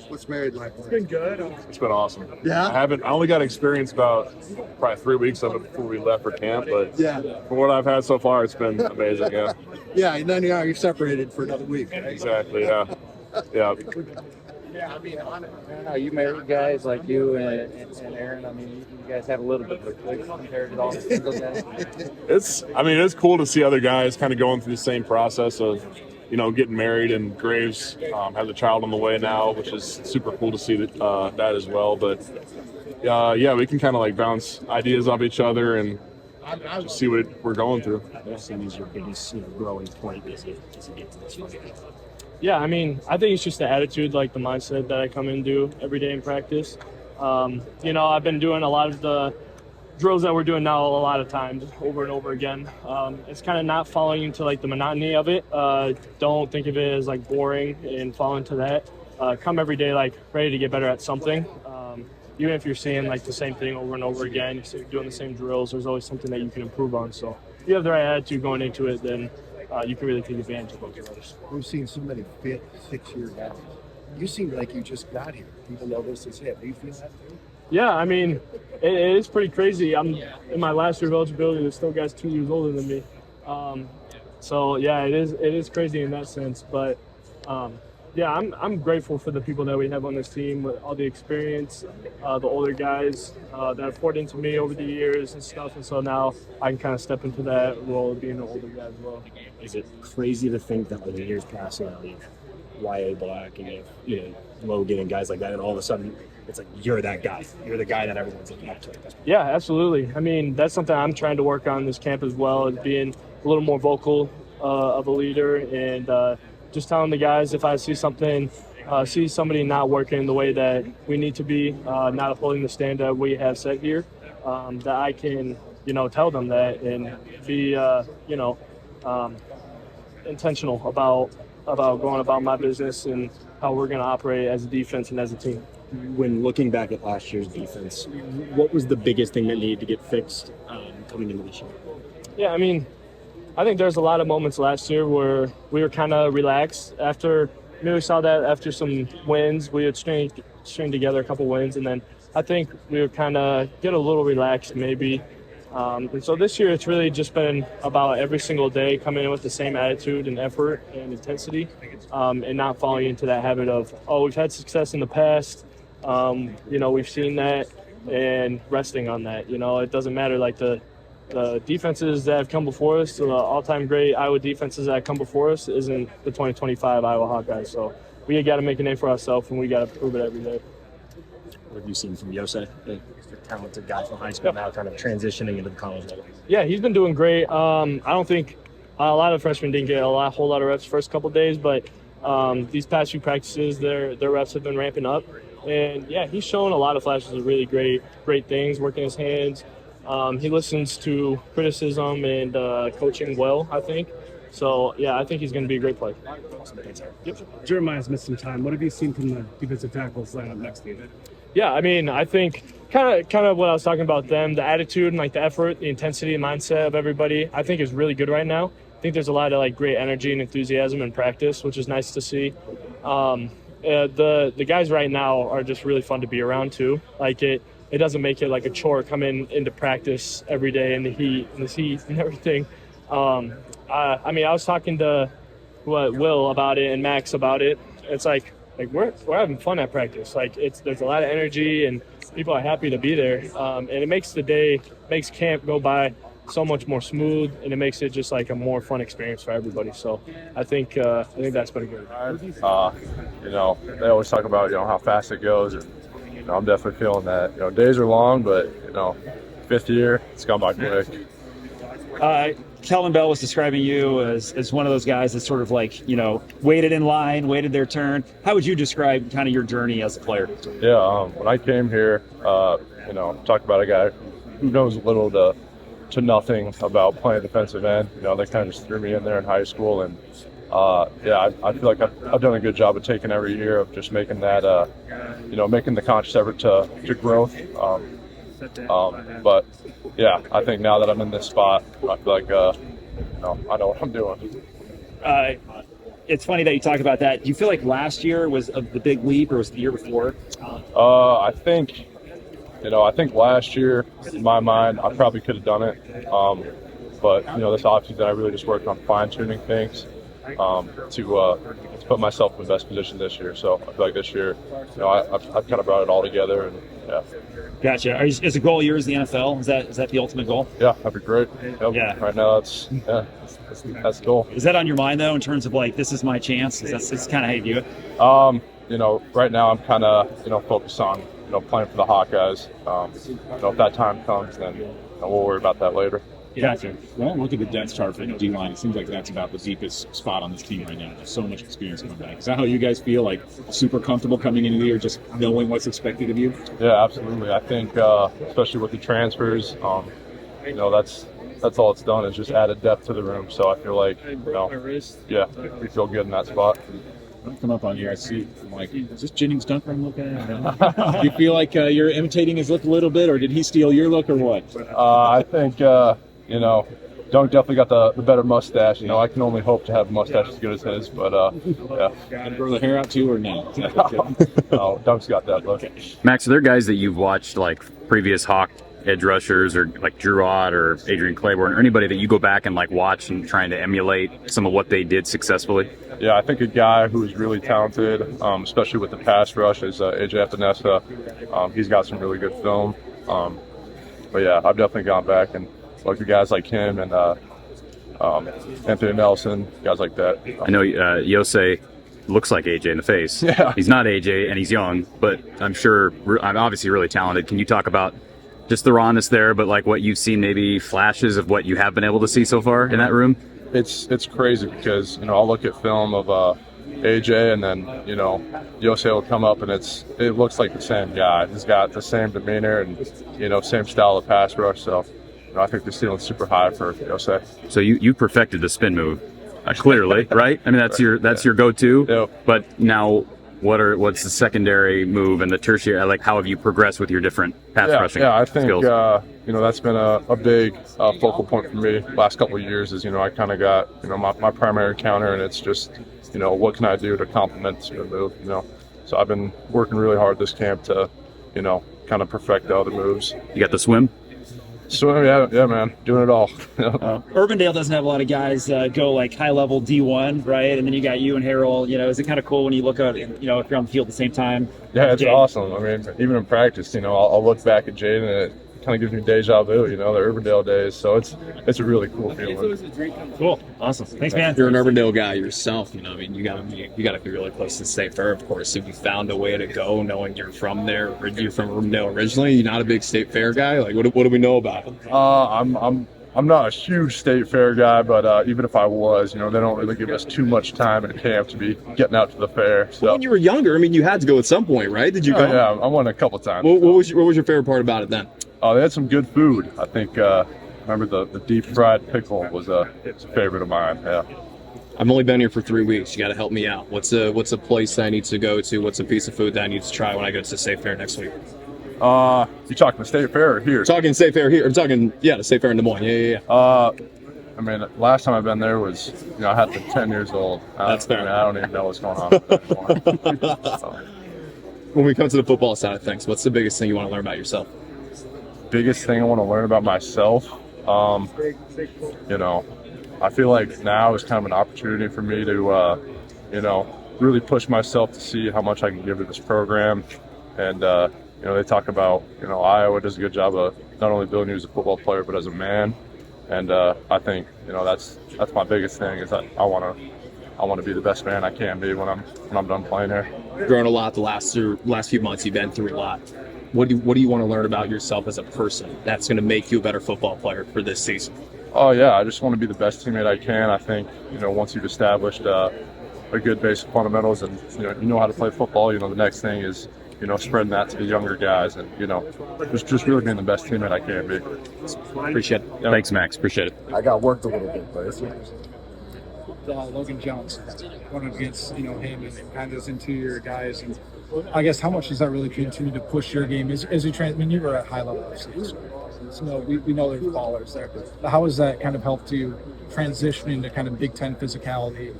What's married like? It's been good. It's been awesome. Yeah? I only got experience about probably 3 weeks of it before we left for camp, but Yeah. from what I've had so far, it's been amazing. Yeah, Yeah, and then you're separated for another week. Right? exactly. Yeah, yeah. Yeah, I mean, are you married guys like you and Aaron? I mean, you guys have a little bit of a clique compared to all the single guys. It's cool to see other guys kind of going through the same process of, getting married, and Graves has a child on the way now, which is super cool to see that as well. But yeah, we can kind of like bounce ideas off each other and just see what we're going through. What is your biggest growing point as you get to this point? Yeah, I mean, I think it's just the attitude, like the mindset that I come in and do every day in practice. I've been doing a lot of the drills that we're doing now a lot of times over and over again. It's kind of not falling into like the monotony of it. Don't think of it as like boring and fall into that. Come every day like ready to get better at something. Even if you're seeing like the same thing over and over again, you're doing the same drills, there's always something that you can improve on. So if you have the right attitude going into it, then you can really take advantage of those drills. We've seen so many 5th, 6-year guys. You seem like you just got here, even though this is it. Do you feel that too? Yeah, I mean, it is pretty crazy. I'm in my last year of eligibility. There's still guys 2 years older than me. So yeah, it is crazy in that sense. But yeah, I'm grateful for the people that we have on this team with all the experience, the older guys that have poured into me over the years and stuff. And so now I can kind of step into that role of being an older guy as well. Is it crazy to think that when the years pass, you have Y.A. Black and you have Logan and guys like that, and all of a sudden it's like you're that guy. You're the guy that everyone's looking up to at this point. Yeah, absolutely. I mean, that's something I'm trying to work on this camp as well, is being a little more vocal of a leader and just telling the guys if I see something, see somebody not working the way that we need to be, not upholding the standard we have set here, that I can, tell them that and be, intentional about going about my business and how we're going to operate as a defense and as a team. When looking back at last year's defense, what was the biggest thing that needed to get fixed coming into this year? Yeah, I mean, I think there's a lot of moments last year where we were kind of relaxed after. We saw that after some wins, we had string together a couple wins, and then I think we would kind of get a little relaxed maybe. And so this year it's really just been about every single day coming in with the same attitude and effort and intensity, and not falling into that habit of, we've had success in the past, we've seen that, and resting on that. It doesn't matter, like the defenses that have come before us, the all-time great Iowa defenses that have come before us, isn't the 2025 Iowa Hawkeyes. So we got to make a name for ourselves, and we got to prove it every day. What have you seen from Iose, the talented guy from high school now kind of transitioning into the college level? Yeah, he's been doing great. I don't think a lot of freshmen didn't get a whole lot of reps first couple of days, but these past few practices, their reps have been ramping up. And, yeah, he's shown a lot of flashes of really great things, working his hands. He listens to criticism and coaching well, I think. So, yeah, I think he's going to be a great player. Yep. Jeremiah's missed some time. What have you seen from the defensive tackles lineup next year? Yeah, I mean, I think kind of what I was talking about them, the attitude and like the effort, the intensity and mindset of everybody, I think is really good right now. I think there's a lot of like great energy and enthusiasm in practice, which is nice to see. The guys right now are just really fun to be around too. Like it doesn't make it like a chore coming into practice every day in the heat and everything. I mean, I was talking to Will about it and Max about it. It's like we're having fun at practice. Like there's a lot of energy and people are happy to be there. And it makes makes camp go by so much more smooth, and it makes it just like a more fun experience for everybody. So I think that's been good. They always talk about how fast it goes. And, I'm definitely feeling that. Days are long, but 5th year, it's gone by quick. Kellen Bell was describing you as one of those guys that sort of waited in line, waited their turn. How would you describe kind of your journey as a player? Yeah, when I came here, talk about a guy who knows little to nothing about playing defensive end. They kind of just threw me in there in high school, and I feel like I've done a good job of taking every year of just making that, making the conscious effort to growth. But yeah, I think now that I'm in this spot, I feel like I know what I'm doing. it's funny that you talk about that. Do you feel like last year was the big leap, or was it the year before? I think, I think last year, in my mind, I probably could have done it. But this offseason, I really just worked on fine-tuning things to put myself in the best position this year. So I feel like this year, I've kind of brought it all together, and yeah. Gotcha. Is the goal of yours the NFL? Is that the ultimate goal? Yeah, that'd be great. Yep. Yeah. Right now, that's the goal. Is that on your mind though, in terms of like, this is my chance? That's kind of how you view it? Right now I'm kind of focused on playing for the Hawkeyes. If that time comes, then we'll worry about that later. Gotcha. When I look at the depth chart for the D-line, it seems like that's about the deepest spot on this team right now. There's so much experience coming back. Is that how you guys feel? Like super comfortable coming into the year, just knowing what's expected of you? Yeah, absolutely. I think, especially with the transfers, that's all it's done is just added depth to the room. So I feel like, we feel good in that spot. When I come up on here, I see, I'm like, is this Jennings Dunker I'm looking at? Do you feel like you're imitating his look a little bit, or did he steal your look, or what? I think, Dunk definitely got the better mustache. I can only hope to have a mustache as good as his, but yeah. And grow the hair out too, or no? No, Dunk's got that look. Max, are there guys that you've watched, like previous Hawk edge rushers, or like Drew Ott or Adrian Claiborne, or anybody that you go back and like watch and trying to emulate some of what they did successfully? Yeah, I think a guy who's really talented, especially with the pass rush, is Iose Epenesa. He's got some really good film. But yeah, I've definitely gone back and looked at guys like him and Anthony Nelson, guys like that. I know Iose looks like AJ in the face. Yeah. He's not AJ and he's young, but I'm obviously really talented. Can you talk about just the rawness there, but like what you've seen, maybe flashes of what you have been able to see so far in that room? It's crazy because I'll look at film of AJ, and then Iose will come up and it looks like the same guy. He's got the same demeanor and same style of pass rush. So I think the ceiling's super high for Iose. So you perfected the spin move, clearly, right? I mean that's your go-to. Yep. But now what's the secondary move and the tertiary? Like, how have you progressed with your different pass rushing? Yeah, I think skills? That's been a big focal point for me last couple of years. Is I kind of got my primary counter, and it's just what can I do to complement the spin move? So I've been working really hard this camp to kind of perfect the other moves. You got the swim? So yeah, man, doing it all. Urbandale doesn't have a lot of guys go like high level D1, right? And then you got you and Harold. Is it kind of cool when you look at if you're on the field at the same time? Yeah, it's awesome. I mean, even in practice, I'll look back at Jaden and it kind of gives me deja vu, the Urbandale days. So it's a really cool feeling. Cool, awesome. Thanks, man. You're an Urbandale guy yourself. You got to be really close to State Fair, of course. If you found a way to go, knowing you're from there, or you're from Urbandale originally, you're not a big State Fair guy. Like, what do we know about it? I'm not a huge State Fair guy, but even if I was, they don't really give us too much time in camp to be getting out to the fair. So when you were younger, you had to go at some point, right? Did you go? Yeah, I went a couple times. What was your favorite part about it then? They had some good food. I think, remember the deep fried pickle was a favorite of mine. Yeah. I've only been here for 3 weeks. You got to help me out. What's a place that I need to go to? What's a piece of food that I need to try when I go to the State Fair next week? You talking the State Fair or here? Talking State Fair here. I'm talking, the State Fair in Des Moines. Yeah. Last time I've been there was, I had to be 10 years old. That's fair. I don't even know what's going on anymore. When we come to the football side of things, what's the biggest thing you want to learn about yourself? Biggest thing I want to learn about myself, I feel like now is kind of an opportunity for me to, really push myself to see how much I can give to this program. And, they talk about, Iowa does a good job of not only building you as a football player, but as a man. And I think, that's my biggest thing is that I want to be the best man I can be when I'm done playing here. You've grown a lot the last few months. You've been through a lot. What do you want to learn about yourself as a person that's going to make you a better football player for this season? Oh yeah, I just want to be the best teammate I can. I think once you've established a good base of fundamentals and you know how to play football, the next thing is spreading that to the younger guys and just really being the best teammate I can be. Appreciate it. Yeah. Thanks, Max. Appreciate it. I got worked a little bit, but it's Logan Jones going against him and kind of those interior guys, and I guess how much does that really continue to push your game as you you were at high level so we know there's ballers there, but how has that kind of helped you transition into kind of Big Ten physicality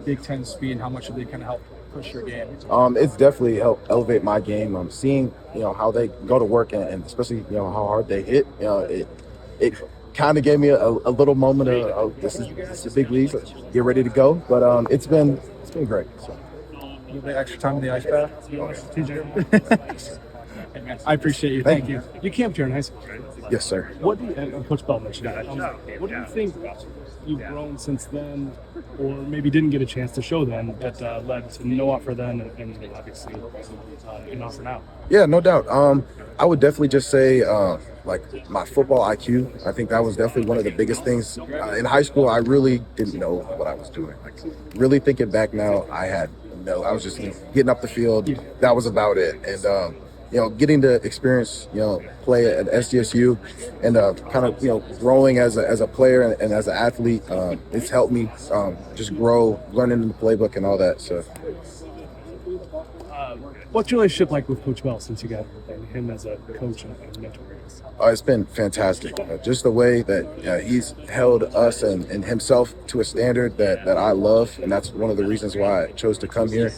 Big Ten speed? How much do they kind of help push your game? It's definitely helped elevate my game. Seeing how they go to work and especially how hard they hit. It kind of gave me a little moment of this is a big league. Let's get ready to go. But it's been great. So. A little bit extra time in the ice bath. TJ. I appreciate you. Thank you. You camped here in high school, right? Yes, sir. What do you, and Coach Bell mentioned that. What do you think you've grown since then, or maybe didn't get a chance to show then, that led to no offer then and obviously an offer now? Yeah, no doubt. I would definitely just say like my football IQ. I think that was definitely one of the biggest things. In high school, I really didn't know what I was doing. Like really thinking back now, I was just getting up the field. That was about it. And getting to experience, play at SDSU and kind of, growing as a player and as an athlete, it's helped me just grow, learning the playbook and all that. So, what's your relationship like with Coach Bell since you got him as a coach and mentor? It's been fantastic. Just the way that he's held us and himself to a standard that I love, and that's one of the reasons why I chose to come here.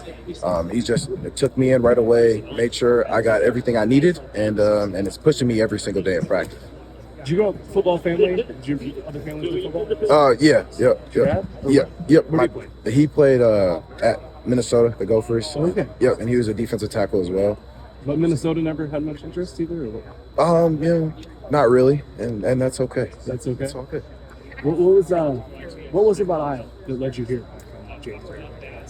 He just took me in right away, made sure I got everything I needed, and it's pushing me every single day in practice. Did you grow up football family? Did your other family play football? He played at Minnesota, the Gophers. Okay. Yep, and he was a defensive tackle as well. But Minnesota never had much interest either? Or what? Not really, and that's okay. That's okay? It's all good. What was it about Iowa that led you here?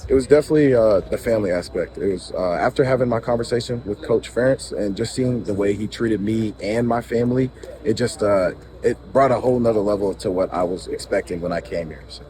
It was definitely the family aspect. It was after having my conversation with Coach Ferentz and just seeing the way he treated me and my family, it just it brought a whole nother level to what I was expecting when I came here. So.